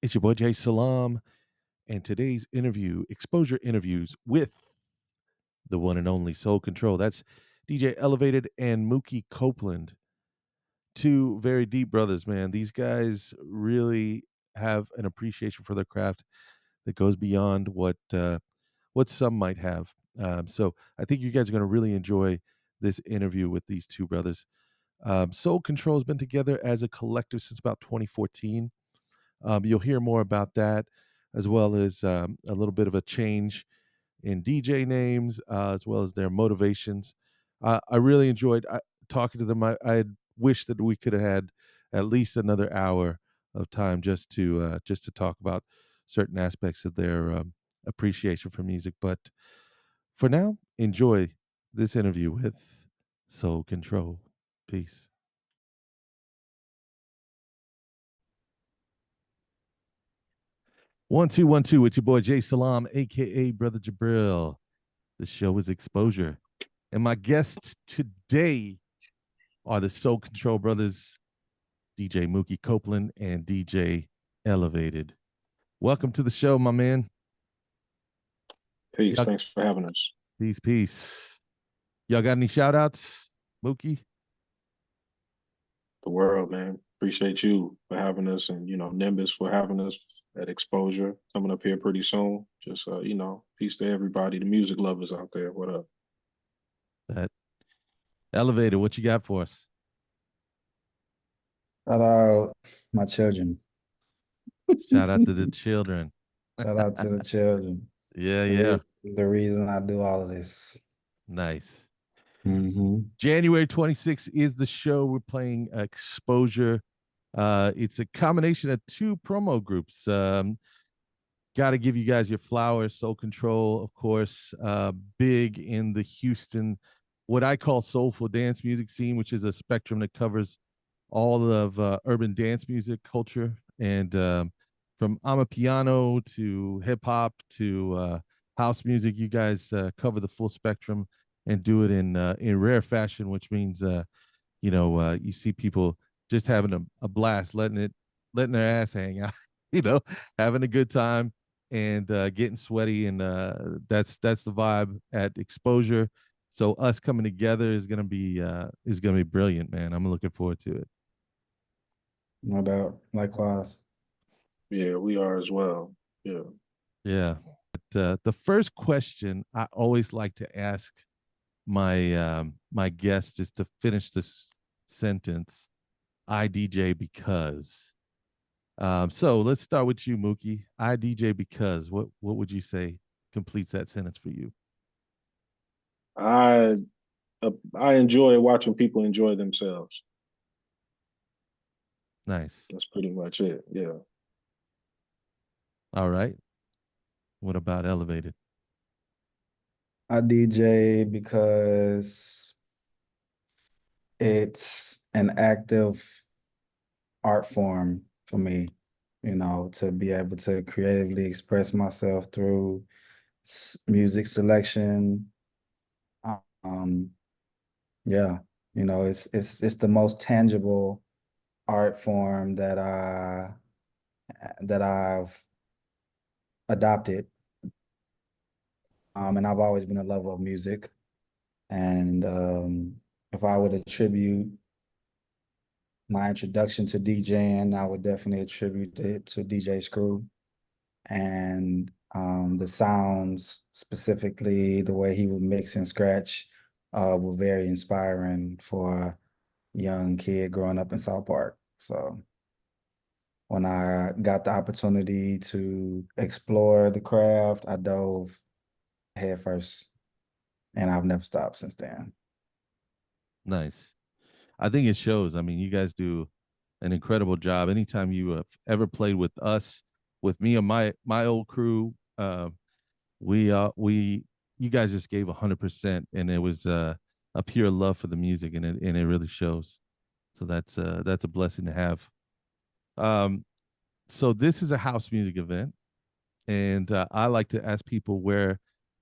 It's your boy Jay Salam, and today's interview, exposure interviews with the one and only Soul Control. That's DJ Elevated and Mookie Copeland. Two very deep brothers, man. These guys really have an appreciation for their craft that goes beyond what some might have. So I think you guys are going to really enjoy this interview with these two brothers. Soul Control has been together as a collective since about 2014. You'll hear more about that, as well as a little bit of a change in DJ names, as well as their motivations. I really enjoyed talking to them. I wish that we could have had at least another hour of time just to talk about certain aspects of their appreciation for music. But for now, enjoy this interview with Soul Control. Peace. 1212. It's your boy Jay Salam, aka Brother Jabril. The show is Exposure. And my guests today are the Soul Control brothers, DJ Mookie Copeland and DJ Elevated. Welcome to the show, my man. Peace. Thanks for having us. Peace. Y'all got any shout outs, Mookie? The world, man. Appreciate you for having us and, Nimbus for having us at Exposure coming up here pretty soon. Just, peace to everybody, the music lovers out there. What up? That Elevated, what you got for us? Shout out my children. Shout out to the children. Shout out to the children. Yeah. The reason I do all of this. Nice. Mm-hmm. January 26th is the show. We're playing Exposure. It's a combination of two promo groups. Got to give you guys your flowers. Soul Control, of course, big in the Houston, what I call soulful dance music scene, which is a spectrum that covers all of urban dance music culture. And from Amapiano to hip hop to house music, you guys cover the full spectrum and do it in rare fashion, which means you see people just having a blast, letting their ass hang out, having a good time and getting sweaty, and that's the vibe at Exposure. So us coming together is gonna be brilliant, man. I'm looking forward to it. No doubt. Likewise. Yeah, we are as well. Yeah. Yeah. But, the first question I always like to ask my guest is to finish this sentence. I DJ because. So let's start with you, Mookie. I DJ because. What would you say completes that sentence for you? I I enjoy watching people enjoy themselves. Nice. That's pretty much it. Yeah. All right. What about Elevated? I DJ because it's an active art form for me, to be able to creatively express myself through music selection. Yeah, it's the most tangible art form that I've adopted. And I've always been a lover of music. And if I would attribute my introduction to DJing, I would definitely attribute it to DJ Screw. And the sounds, specifically the way he would mix and scratch, were very inspiring for a young kid growing up in South Park. So when I got the opportunity to explore the craft, I dove head first, and I've never stopped since then. Nice. I think it shows. I mean, you guys do an incredible job. Anytime you have ever played with us, with me and my old crew, you guys just gave 100%, and it was a pure love for the music, and it really shows. So that's a blessing to have. So this is a house music event, and I like to ask people where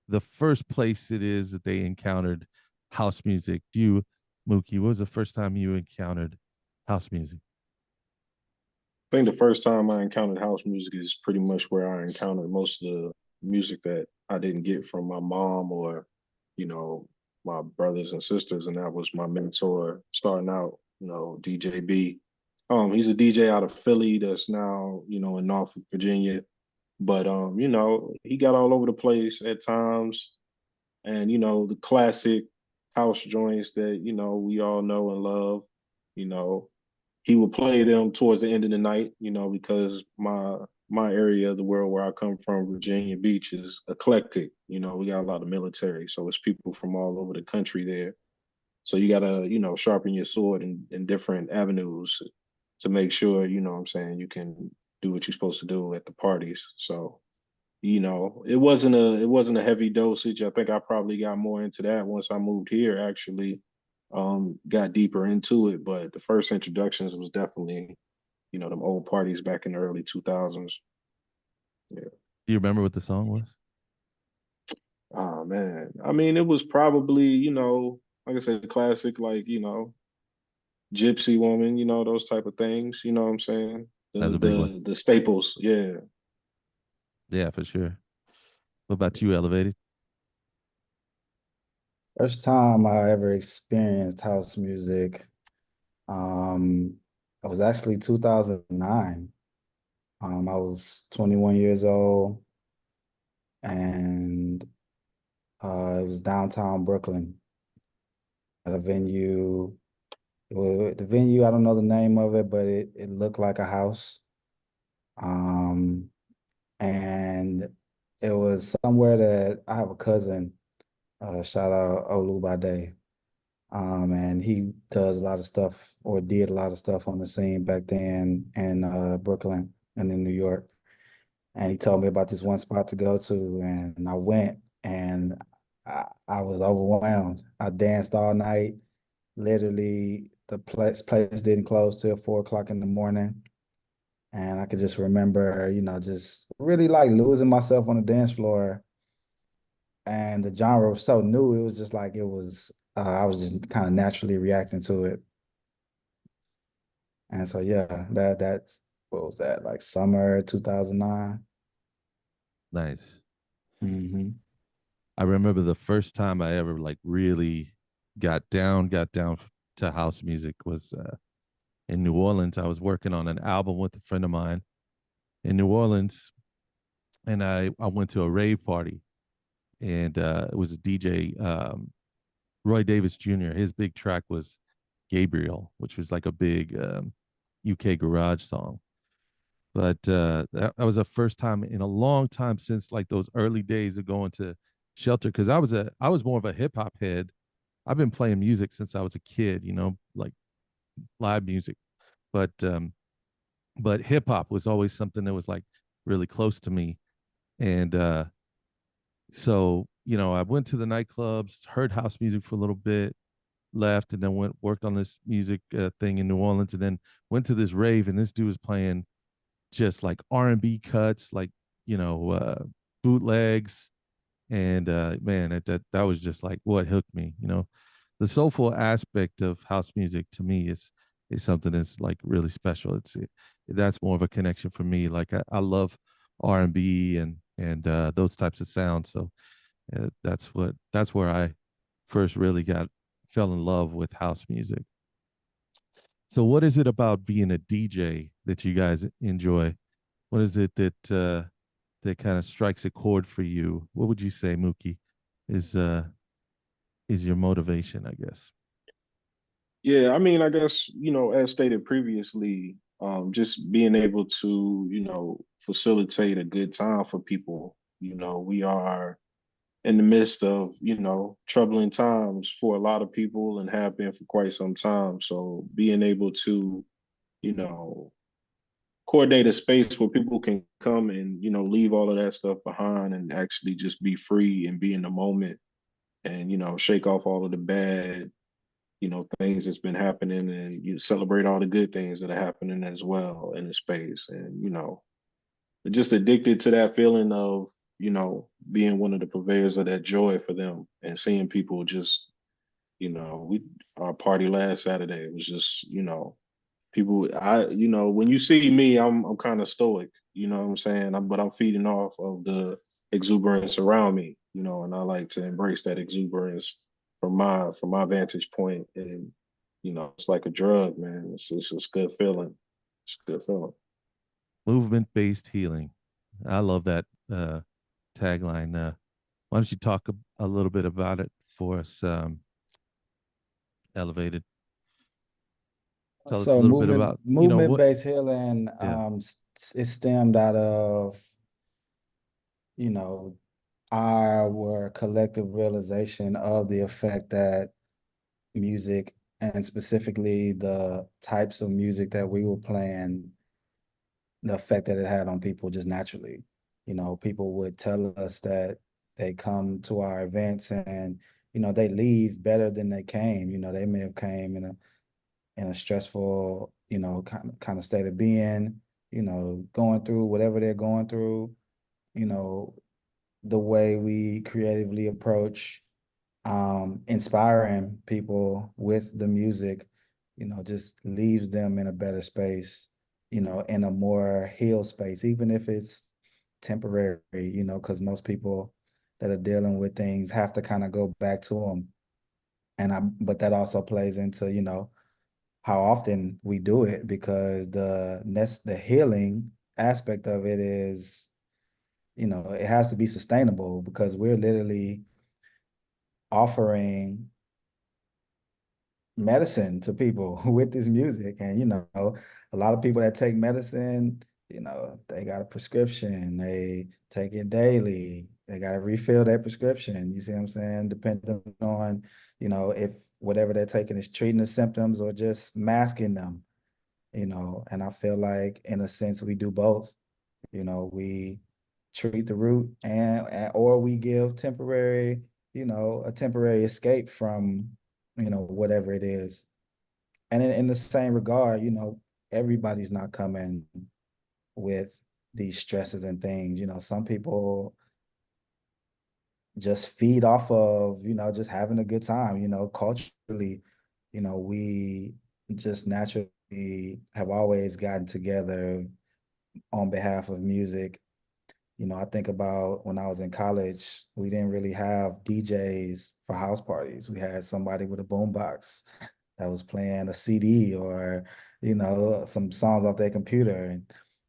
the first place it is that they encountered house music. Mookie, what was the first time you encountered house music? think the first time I encountered house music is pretty much where I encountered most of the music that I didn't get from my mom or, you know, my brothers and sisters, and that was my mentor starting out, DJ B. He's a DJ out of Philly that's now, in Norfolk, Virginia. But he got all over the place at times. And, the classic house joints that, we all know and love, you know, he would play them towards the end of the night, because my area of the world where I come from, Virginia Beach, is eclectic. We got a lot of military, so it's people from all over the country there. So you gotta, sharpen your sword in different avenues to make sure, what I'm saying, you can do what you're supposed to do at the parties. So, it wasn't a heavy dosage. I think I probably got more into that once I moved here, actually. Got deeper into it, but the first introductions was definitely, them old parties back in the early 2000s. Yeah. Do you remember what the song was? Oh man. I mean, it was probably, like I said, classic, like, Gypsy Woman, those type of things. You know what I'm saying? That's The a big one. the the staples. Yeah. Yeah, for sure. What about you, Elevated? First time I ever experienced house music, um, it was actually 2009. I was 21 years old, and it was downtown Brooklyn at a venue. The venue, I don't know the name of it, but it looked like a house. Um, and it was somewhere that I have a cousin, shout out Olubade. And he does a lot of stuff or did a lot of stuff on the scene back then in Brooklyn and in New York. And he told me about this one spot to go to, and I went, and I was overwhelmed. I danced all night. Literally, the place didn't close till 4 o'clock in the morning. And I could just remember, just really like losing myself on the dance floor. And the genre was so new, it was just like I was just kind of naturally reacting to it. And so yeah, that's what was that, like summer 2009? Nice. Hmm. I remember the first time I ever like really got down to house music was in New Orleans. I was working on an album with a friend of mine in New Orleans, and I went to a rave party, and it was a DJ Roy Davis Jr. His big track was Gabriel, which was like a big UK garage song. But that was the first time in a long time since like those early days of going to shelter, because I was more of a hip hop head. I've been playing music since I was a kid, like live music. But hip hop was always something that was like really close to me. And so, I went to the nightclubs, heard house music for a little bit, left, and then went worked on this music thing in New Orleans, and then went to this rave, and this dude was playing just like R&B cuts, like bootlegs, and man, that was just like what hooked me. The soulful aspect of house music to me is something that's like really special. That's more of a connection for me. Like I love R&B and those types of sounds. So that's where I first really got fell in love with house music. So what is it about being a DJ that you guys enjoy? What is it that kind of strikes a chord for you? What would you say, Mookie, is uh is your motivation, I guess? Yeah, I mean, I guess, as stated previously, just being able to, facilitate a good time for people. We are in the midst of, troubling times for a lot of people and have been for quite some time. So being able to, you know, coordinate a space where people can come and, leave all of that stuff behind and actually just be free and be in the moment and, shake off all of the bad, things that's been happening and you celebrate all the good things that are happening as well in the space. And, just addicted to that feeling of, being one of the purveyors of that joy for them and seeing people just, we our party last Saturday, it was just, people, when you see me, I'm kind of stoic, you know what I'm saying? But I'm feeding off of the exuberance around me, and I like to embrace that exuberance from my vantage point. And it's like a drug, man. It's a good feeling. It's a good feeling. Movement-based healing. I love that tagline. Why don't you talk a little bit about it for us, Elevated? Tell us a So little bit about, movement what. based healing, Yeah. it stemmed out of, you know, our collective realization of the effect that music, and specifically the types of music that we were playing, the effect that it had on people just naturally. People would tell us that they come to our events and, they leave better than they came. They may have came in a stressful, kind of state of being, going through whatever they're going through, you know, the way we creatively approach inspiring people with the music, just leaves them in a better space, in a more healed space, even if it's temporary, because most people that are dealing with things have to kind of go back to them. But that also plays into, how often we do it, because the healing aspect of it is, it has to be sustainable, because we're literally offering medicine to people with this music. And a lot of people that take medicine, they got a prescription, they take it daily, they got to refill their prescription, you see what I'm saying, depending on if whatever they're taking is treating the symptoms or just masking them. And I feel like in a sense we do both. We treat the root, or we give temporary, a temporary escape from, whatever it is. And in the same regard, everybody's not coming with these stresses and things. Some people just feed off of, just having a good time. Culturally, we just naturally have always gotten together on behalf of music. I think about when I was in college, we didn't really have DJs for house parties. We had somebody with a boombox that was playing a CD, or, some songs off their computer.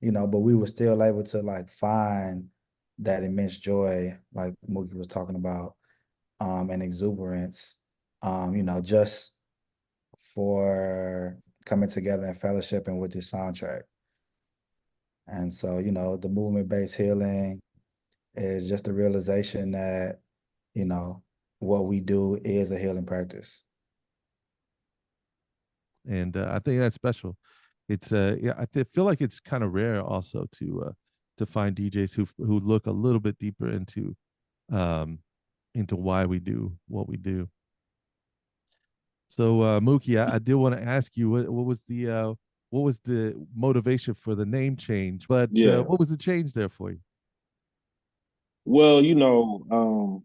And, but we were still able to like find that immense joy, like Mookie was talking about, and exuberance, just for coming together and fellowshipping with this soundtrack. And so, the movement-based healing is just the realization that, you know, what we do is a healing practice. And I think that's special. It's yeah, feel like it's kind of rare also to find DJs who look a little bit deeper um into why we do what we do. So Mookie, I did want to ask you what was the motivation for the name change, but Yeah. what was the change there for you? Well, the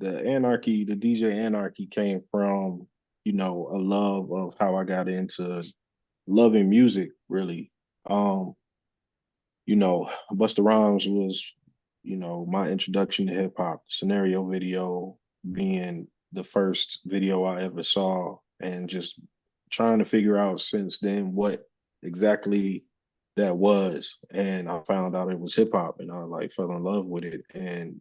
anarchy, the DJ anarchy came from, a love of how I got into loving music, really. Um, Busta Rhymes was, my introduction to hip hop, scenario video being the first video I ever saw, and just trying to figure out since then what exactly that was. And I found out it was hip hop, and I like fell in love with it. And,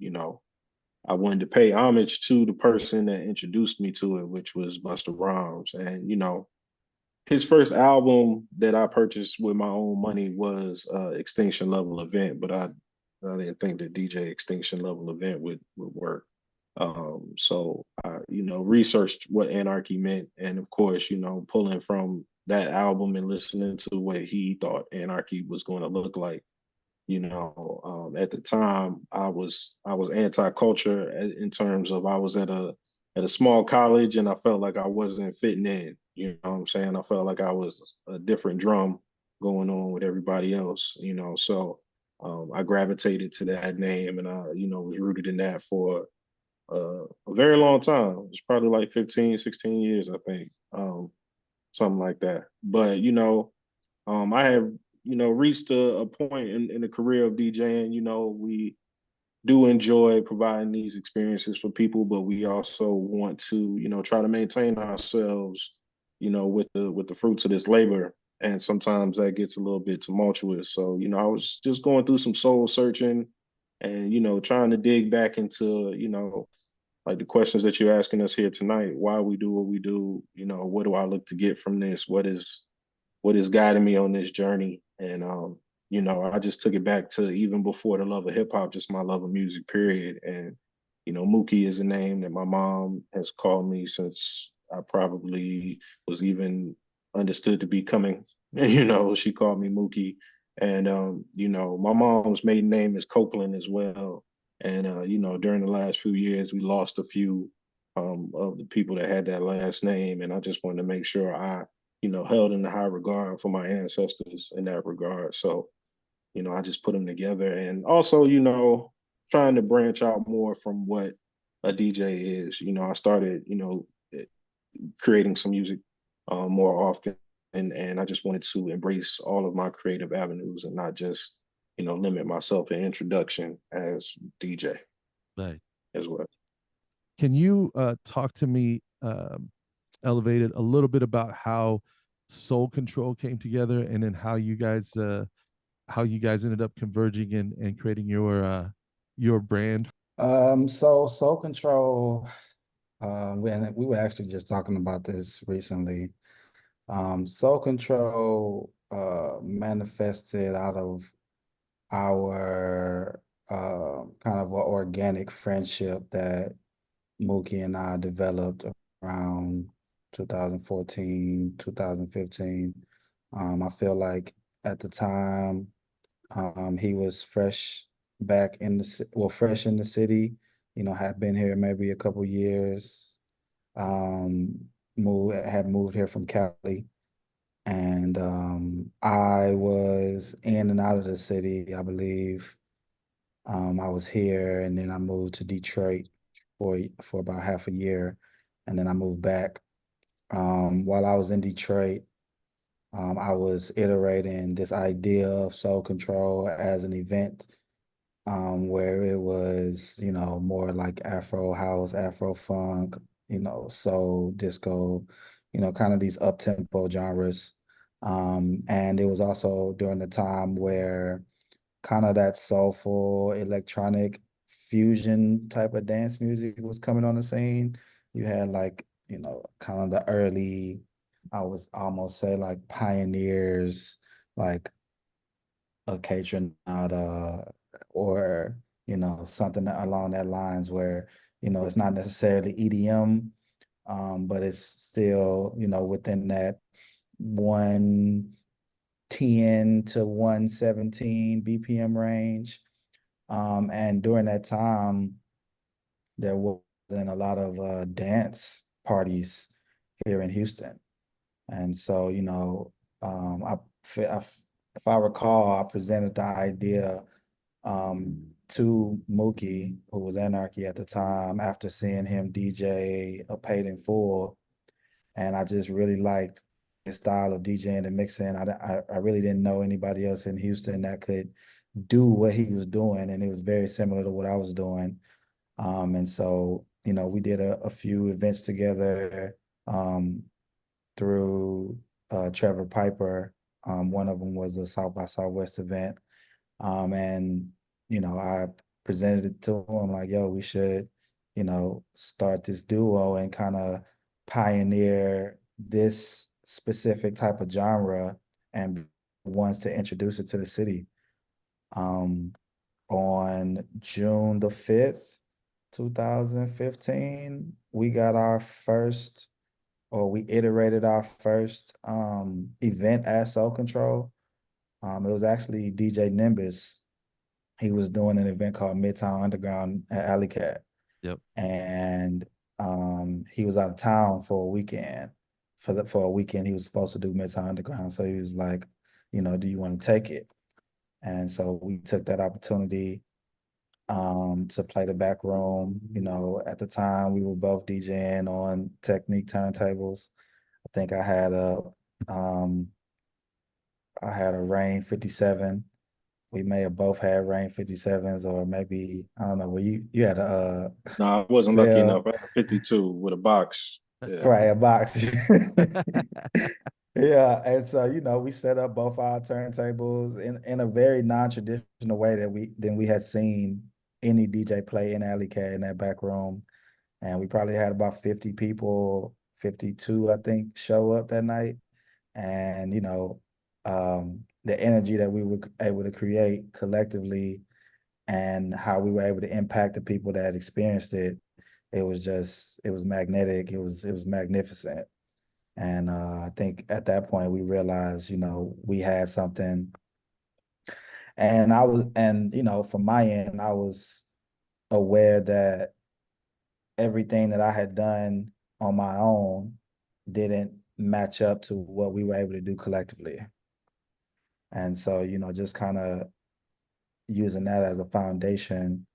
I wanted to pay homage to the person that introduced me to it, which was Busta Rhymes. And, his first album that I purchased with my own money was Extinction Level Event, but I didn't think that DJ Extinction Level Event would work. So I, researched what anarchy meant, and of course, pulling from that album and listening to what he thought anarchy was going to look like. At the time, I was anti-culture in terms of I was at a small college, and I felt like I wasn't fitting in. You know what I'm saying? I felt like I was a different drum going on with everybody else. I gravitated to that name, and I was rooted in that for a very long time. It's probably like 15, 16 years, I think. something like that. But I have reached a point in the career of DJing. We do enjoy providing these experiences for people, but we also want to, try to maintain ourselves, with the fruits of this labor. And sometimes that gets a little bit tumultuous. So, I was just going through some soul searching and, trying to dig back into, like the questions that you're asking us here tonight, why we do what we do, what do I look to get from this? What is guiding me on this journey. And I just took it back to even before the love of hip hop, just my love of music, period. And Mookie is a name that my mom has called me since I probably was even understood to be coming. She called me Mookie. And my mom's maiden name is Copeland as well. And during the last few years, we lost a few of the people that had that last name. And I just wanted to make sure I held in the high regard for my ancestors in that regard. So, I just put them together. And also, trying to branch out more from what a DJ is. I started, creating some music more often. And I just wanted to embrace all of my creative avenues and not just, limit myself in introduction as DJ Right. as well. Can you talk to me, Elevated, a little bit about how Soul Control came together, and then how you guys ended up converging and creating your brand? So Soul Control, we were actually just talking about this recently. Soul Control manifested out of our kind of a organic friendship that Mookie and I developed around 2014, 2015. I feel like at the time, he was fresh in the city, had been here maybe a couple years, had moved here from Cali. And I was in and out of the city, I believe. I was here and then I moved to Detroit for about half a year, and then I moved back. While I was in Detroit, I was iterating this idea of Soul Control as an event, where it was, more like Afro house, Afro funk, soul, disco, kind of these up-tempo genres. And it was also during the time where kind of that soulful electronic fusion type of dance music was coming on the scene. You had like, kind of the early, I was almost say like pioneers, like a Nada or, something along that lines where, it's not necessarily EDM, but it's still, within that 110 to 117 BPM range. And during that time, there wasn't a lot of dance parties here in Houston. And so, if I recall, I presented the idea to Mookie, who was Anarchy at the time, after seeing him DJ a Paid in Full. And I just really liked his style of DJing and mixing. I really didn't know anybody else in Houston that could do what he was doing, and it was very similar to what I was doing. And so, we did a few events together through Trevor Piper. One of them was a South by Southwest event. And, I presented it to him like, yo, we should, start this duo and kind of pioneer this specific type of genre and wants to introduce it to the city. On June the 5th, 2015, we got our first, or we iterated our first event at Soul Control. It was actually DJ Nimbus. He was doing an event called Midtown Underground at Alley Cat. Yep. And he was out of town for a weekend. For a weekend, he was supposed to do Midtown Underground. So he was like, do you want to take it? And so we took that opportunity to play the back room. At the time we were both DJing on Technique turntables. I think um I had a Rain 57. We may have both had Rain 57s, or maybe I don't know. Well, you had a No, I wasn't lucky Zell, enough. I had a 52 with a box. Yeah. right, a box. Yeah, and so we set up both our turntables in a very non-traditional way that we had seen any DJ play in Alley Cat in that back room. And we probably had about 50 people, 52, I think, show up that night. And the energy that we were able to create collectively and how we were able to impact the people that experienced it, it was magnetic. It was magnificent. And I think at that point we realized, we had something. And from my end, I was aware that everything that I had done on my own didn't match up to what we were able to do collectively. And so, just kind of using that as a foundation,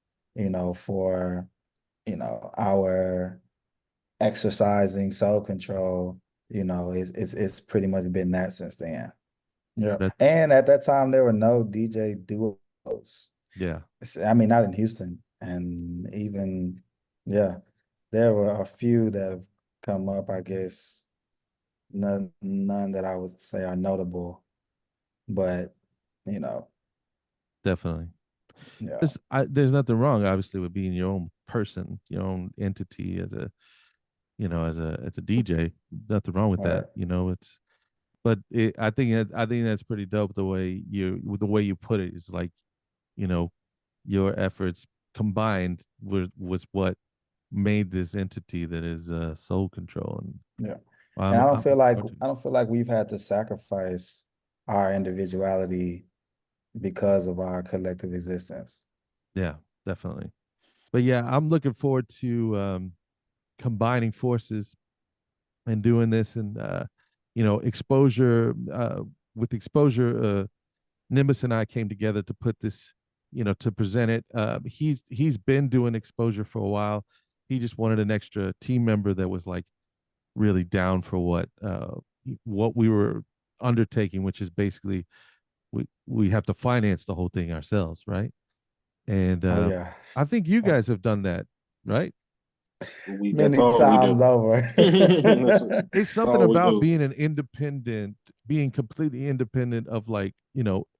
for, our exercising soul control, it's pretty much been that since then. Yeah. That, And at that time, there were no DJ duos. yeah, I mean, not in Houston. And even, yeah, there were a few that have come up, I guess, none that I would say are notable, but you know, definitely. yeah, There's nothing wrong, obviously, with being your own person, your own entity as a, as a DJ. Nothing wrong with all that. right. I think that's pretty dope the way you put it. It's like, you know, your efforts combined was what made this entity that is soul control. And Yeah. And I'm looking forward to it. I don't feel like we've had to sacrifice our individuality because of our collective existence. Yeah, definitely. But yeah, I'm looking forward to combining forces and doing this, and exposure with exposure. Nimbus and I came together to put this, to present it. He's been doing exposure for a while. He just wanted an extra team member that was like really down for what we were undertaking, which is basically we have to finance the whole thing ourselves, right? And Oh yeah. I think you guys have done that, right? That's Many all we times do. over. It's That's something all we about do. being being completely independent of, like,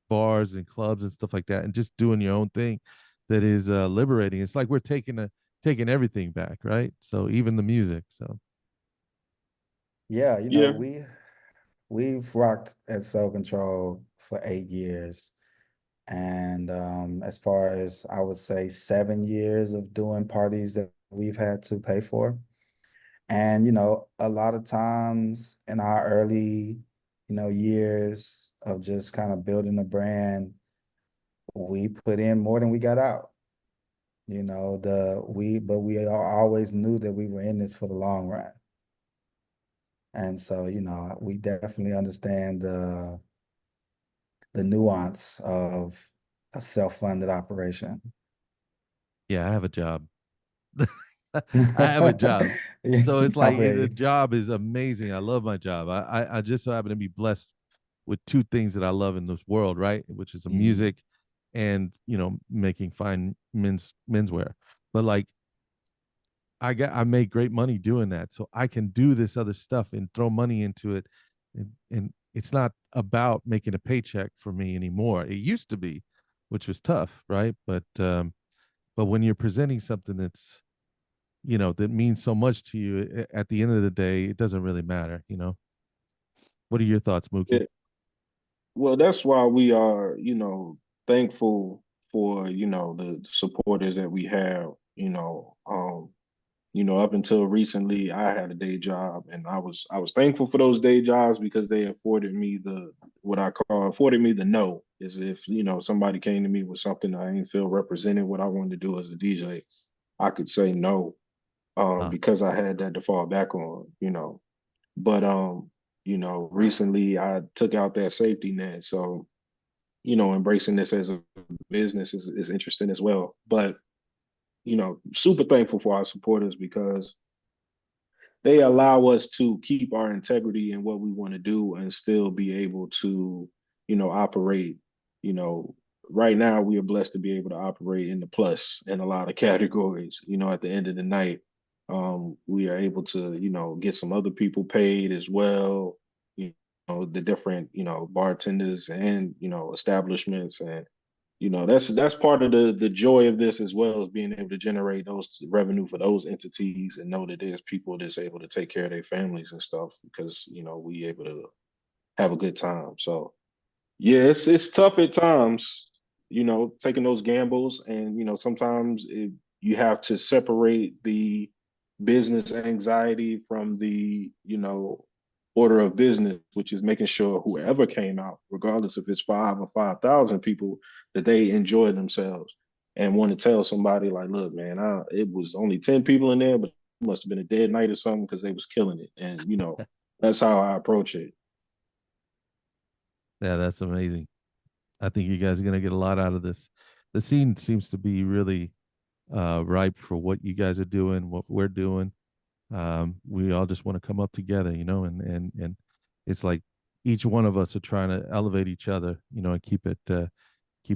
bars and clubs and stuff like that, and just doing your own thing that is liberating. It's like we're taking everything back, right? So even the music. So Yeah, Yeah. we've rocked at Soul Control for 8 years. And as far as I would say 7 years of doing parties that we've had to pay for. And, a lot of times in our early, years of just kind of building a brand, we put in more than we got out. But we always knew that we were in this for the long run. And so, we definitely understand the nuance of a self-funded operation. yeah, I have a job. I have a job. So it's I like feel the you. job is amazing. I love my job. I just so happen to be blessed with two things that I love in this world, right? Which is the Mhm. music and, making fine menswear. But like I make great money doing that. So I can do this other stuff and throw money into it. And it's not about making a paycheck for me anymore. It used to be, which was tough, right? But when you're presenting something that's, that means so much to you, at the end of the day, it doesn't really matter. What are your thoughts, Mookie? Yeah. Well, that's why we are, thankful for, the supporters that we have, up until recently, I had a day job, and I was thankful for those day jobs because they afforded me the no. Is if somebody came to me with something I didn't feel represented what I wanted to do as a DJ, I could say no, Uh, because I had that to fall back on. But recently I took out that safety net, so embracing this as a business is interesting as well. But super thankful for our supporters because they allow us to keep our integrity in what we want to do and still be able to, operate. You know, right now we are blessed to be able to operate in the plus in a lot of categories. At the end of the night, we are able to, get some other people paid as well. The different, bartenders and, establishments, and that's part of the joy of this, as well as being able to generate those revenue for those entities and know that there's people that's able to take care of their families and stuff, because we able to have a good time. So yeah, it's tough at times, taking those gambles, and sometimes you have to separate the business anxiety from the order of business, which is making sure whoever came out, regardless if it's 5 or 5,000 people, that they enjoy themselves and want to tell somebody like, look, man, it was only 10 people in there, but it must have been a dead night or something because they was killing it. And that's how I approach it. Yeah, that's amazing. I think you guys are going to get a lot out of this. The scene seems to be really ripe for what you guys are doing, what we're doing. We all just want to come up together, and it's like each one of us are trying to elevate each other, and keep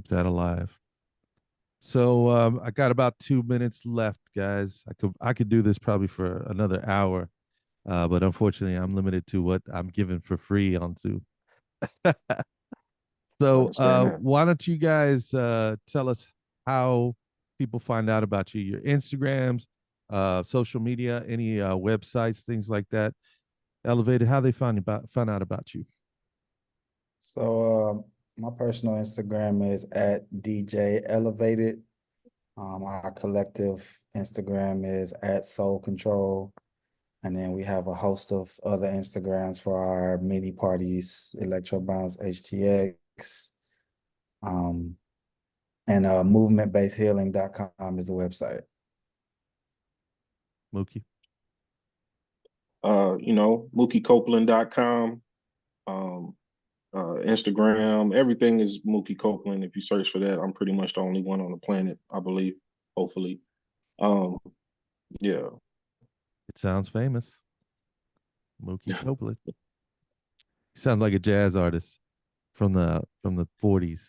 that alive. So I got about 2 minutes left, guys. I could do this probably for another hour, but unfortunately, I'm limited to what I'm given for free on Zoom. I So understand that. why don't you guys tell us how people find out about you? Your Instagrams, social media, any websites, things like that. Elevated, how they find out about you. So my personal Instagram is at DJ Elevated. Our collective Instagram is at SoulControl. And then we have a host of other Instagrams for our mini parties, Electro Bounce HTX. Um, and movementbasedhealing.com is the website. Mookie. MookieCopeland.com, Instagram, everything is Mookie Copeland. If you search for that, I'm pretty much the only one on the planet, I believe, hopefully. Um, yeah. It sounds famous. Mookie Copeland. He sounds like a jazz artist from the 40s.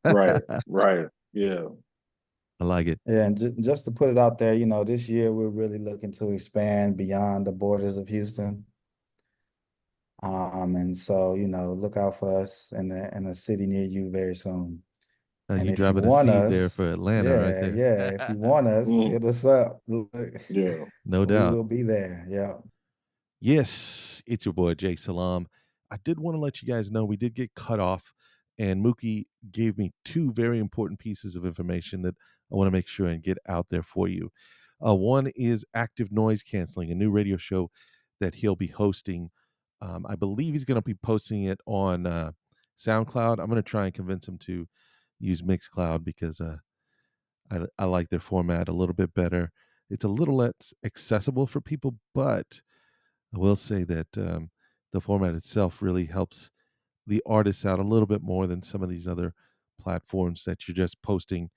Right, right. Yeah. I like it. Yeah, and just to put it out there, this year we're really looking to expand beyond the borders of Houston. And so, look out for us in a city near you very soon. And You if you dropping a want seed there for us, Atlanta right yeah, there. yeah, if you want us, Mm, hit us up. Look, yeah. No we doubt. will be there. Yeah. Yes, it's your boy Jay Salam. I did want to let you guys know we did get cut off, and Mookie gave me two very important pieces of information that I want to make sure and get out there for you. One is Active Noise Canceling, a new radio show that he'll be hosting. I believe he's going to be posting it on SoundCloud. I'm going to try and convince him to use Mixcloud because I like their format a little bit better. It's a little less accessible for people, but I will say that the format itself really helps the artists out a little bit more than some of these other platforms that you're just posting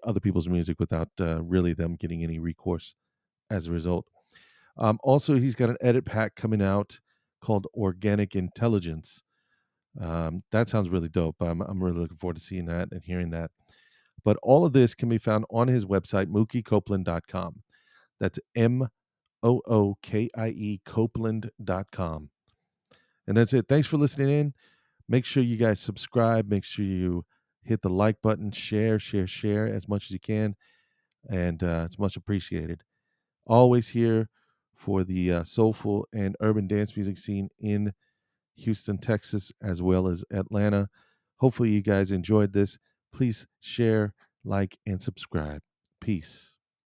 other people's music without really them getting any recourse as a result. Also, he's got an edit pack coming out called Organic Intelligence. That sounds really dope. I'm really looking forward to seeing that and hearing that. But all of this can be found on his website, mookiecopeland.com. That's MOOKIE Copeland.com. And that's it. Thanks for listening in. Make sure you guys subscribe. Make sure you hit the like button, share as much as you can. And it's much appreciated. Always here for the soulful and urban dance music scene in Houston, Texas, as well as Atlanta. Hopefully, you guys enjoyed this. Please share, like, and subscribe. Peace.